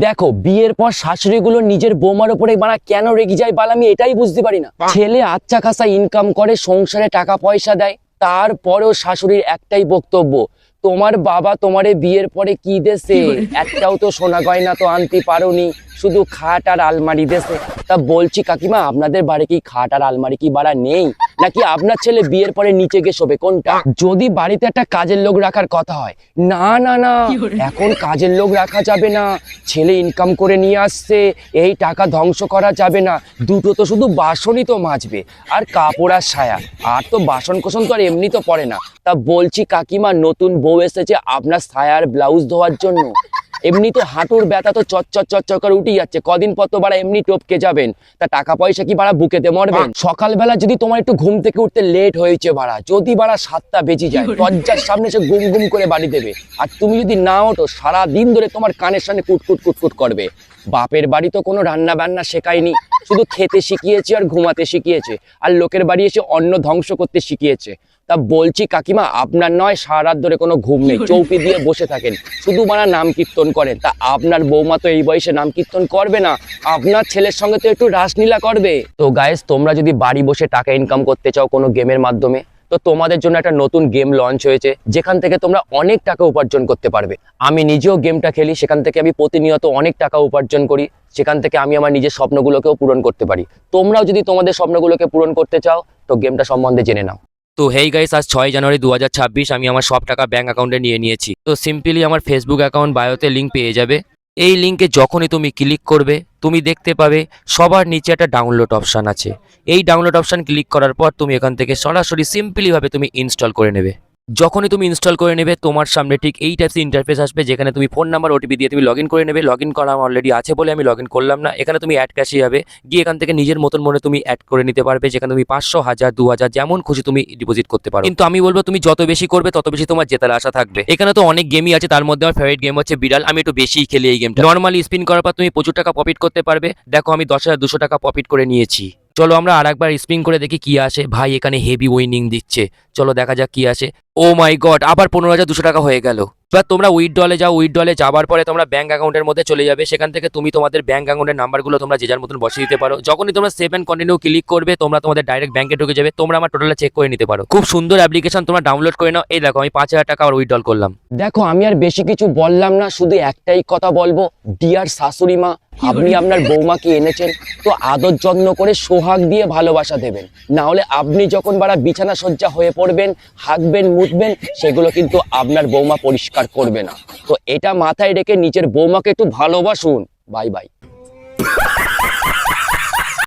দেখো, বিয়ের পর শাশুড়িগুলো নিজের বৌমার উপরে বাড়া কেন রেগে যায় বাল আমি এটাই বুঝতে পারি না। ছেলে আচ্ছা খাসা ইনকাম করে, সংসারে টাকা পয়সা দেয়, তারপরেও শাশুড়ির একটাই বক্তব্য, তোমার বাবা তোমারে বিয়ের পরে কি দেশে, একটাও তো সোনা গয়না তো আনতে পারোনি, শুধু খাট আর আলমারি দেশে। তা বলছি কাকিমা, আপনাদের বাড়ি কি খাট আর আলমারি কি বাড়া নেই, নাকি আপনার ছেলে বিয়ের পরে নিচে গিয়ে শোবে, কোনটা? যদি বাড়িতে একটা কাজের লোক রাখার কথা হয়, না না না, এখন কাজের লোক রাখা যাবে না, ছেলে ইনকাম করে নিয়ে আসছে, এই টাকা ধ্বংস করা যাবে না, দুটো তো শুধু বাসনই তো মাজবে আর কাপড় আর সায়া, আর তো বাসন কোসন তো আর এমনি তো পড়ে না। তা বলছি কাকিমা, নতুন বউ এসেছে আপনার সায়ার ব্লাউজ ধোয়ার জন্য, এমনি তো হাঁটুর ব্যথা তো চচ্চর করে উঠে যাচ্ছে, কদিন পর তো বাড়া এমনি টপকে যাবেন, তা টাকা পয়সা কি বাড়া বুকেতে মরবেন? সকালবেলা যদি তোমার একটু ঘুম থেকে উঠতে লেট হয়েছে বাড়া, যদি বাড়া 7টা বেজে যায়, দরজার সামনে সে গুম গুম করে বাড়ি দেবে, আর তুমি যদি না ওঠো সারা দিন ধরে তোমার কানের সামনে কুটকুট কুটকুট করবে। বাপের বাড়ি তো কোনো রান্না বান্না শেখায়নি, শুধু খেতে শিখিয়েছে আর ঘুমাতে শিখিয়েছে, আর লোকের বাড়ি এসে অন্ন ধ্বংস করতে শিখিয়েছে। তা বলছি কাকিমা, আপনার নয় সারা রাত ধরে কোনো ঘুম নেই, চৌকি দিয়ে বসে থাকেন, শুধু বানা নাম কীর্তন করেন, তা আপনার বৌমা তো এই বয়সে নাম কীর্তন করবে না, আপনার ছেলের সঙ্গে তো একটু রাসলীলা করবে। তো গাইস, তোমরা যদি বাড়ি বসে টাকা ইনকাম করতে চাও কোনো গেমের মাধ্যমে, তো তোমাদের জন্য একটা নতুন গেম লঞ্চ হয়েছে, যেখান থেকে তোমরা অনেক টাকা উপার্জন করতে পারবে। আমি নিজেও গেমটা খেলি, সেখান থেকে আমি প্রতিনিয়ত অনেক টাকা উপার্জন করি, সেখান থেকে আমি আমার নিজের স্বপ্নগুলোকেও পূরণ করতে পারি। তোমরাও যদি তোমাদের স্বপ্নগুলোকে পূরণ করতে চাও, তো গেমটা সম্বন্ধে জেনে নাও। তো হেই গাইস, আজ 6 জানুয়ারি 2026 আমি আমার সব টাকা ব্যাংক অ্যাকাউন্টে নিয়ে নিয়েছি। তো সিম্পলি আমার ফেসবুক অ্যাকাউন্ট বায়োতে লিঙ্ক পেয়ে যাবে। এই লিঙ্কে যখনই তুমি ক্লিক করবে, তুমি দেখতে পাবে সবার নিচে একটা ডাউনলোড অপশান আছে। এই ডাউনলোড অপশান ক্লিক করার পর তুমি এখান থেকে সরাসরি সিম্পলিভাবে তুমি ইনস্টল করে নেবে। যখনই তুমি ইনস্টল করে নেবে, তোমার সামনে ঠিক এই টাইপস ইন্টারফেস আসবে, যেখানে তুমি ফোন নাম্বার ওটিপি দিয়ে তুমি লগ ইন করে নেবে। লগ ইন করা অলরেডি আছে বলে আমি লগ ইন করলাম না। এখানে তুমি অ্যাড ক্যাশে যাবে, গিয়ে এখান থেকে নিজের মতন মনে তুমি অ্যাড করে নিতে পারবে, যেখানে তুমি 500, 1000, 2000 যেমন খুশি তুমি ডিপোজিট করতে পারো। কিন্তু আমি বলবো তুমি যত বেশি করবে তত বেশি তোমার জেতার আশা থাকবে। এখানে তো অনেক গেমই আছে, তার মধ্যে আমার ফেভারিট গেম হচ্ছে বিড়াল। আমি একটু বেশিই খেলি এই গেমটা। নর্মালি স্পিন করার পর তুমি প্রচুর টাকা প্রফিট করতে পারবে। দেখো আমি 10,200 টাকা প্রফিট করে নিয়েছি। চলো আমরা আরেকবার স্পিন করে দেখি কি আসে। ভাই এখানে হেভি উইনিং দিচ্ছে, চলো দেখা যাক কি আসে। ও মাই গড, আবার 15,200 টাকা হয়ে গেল। এবার তোমরা উইথড্রলে যাও, উইথড্রলে যাবার পরে তোমরা ব্যাংক অ্যাকাউন্টের মধ্যে চলে যাবে। সেখান থেকে তুমি তোমাদের ব্যাংক অ্যাকাউন্টের নাম্বারগুলো তোমরা যে যার মতন বসিয়ে দিতে পারো। যখনই তোমরা সেভ এন্ড কন্টিনিউ ক্লিক করবে, তোমরা তোমাদের ডাইরেক্ট ব্যাংকে ঢুকে যাবে। তোমরা আমার টোটালটা চেক করে নিতে পারো। খুব সুন্দর অ্যাপ্লিকেশন, তোমরা ডাউনলোড করে নাও। এই দেখো আমি 5,000 টাকা আর উইথড্রল করলাম। দেখো আমি আর বেশি কিছু বললাম না, শুধু একটাই কথা বলবো, ডিয়ার শাশুড়ি মা, আপনি আপনার বৌমাকে এনেছেন তো আদর যত্ন করে সোহাগ দিয়ে ভালোবাসা দেবেন, না হলে আপনি যখন বাড়া বিছানা সজ্জা হয়ে পড়বেন, হাঁকবেন মুতবেন, সেগুলো কিন্তু আপনার বৌমা পরিষ্কার করবে না। তো এটা মাথায় রেখে নিজের বৌমাকে একটু ভালোবাসুন। Bye bye.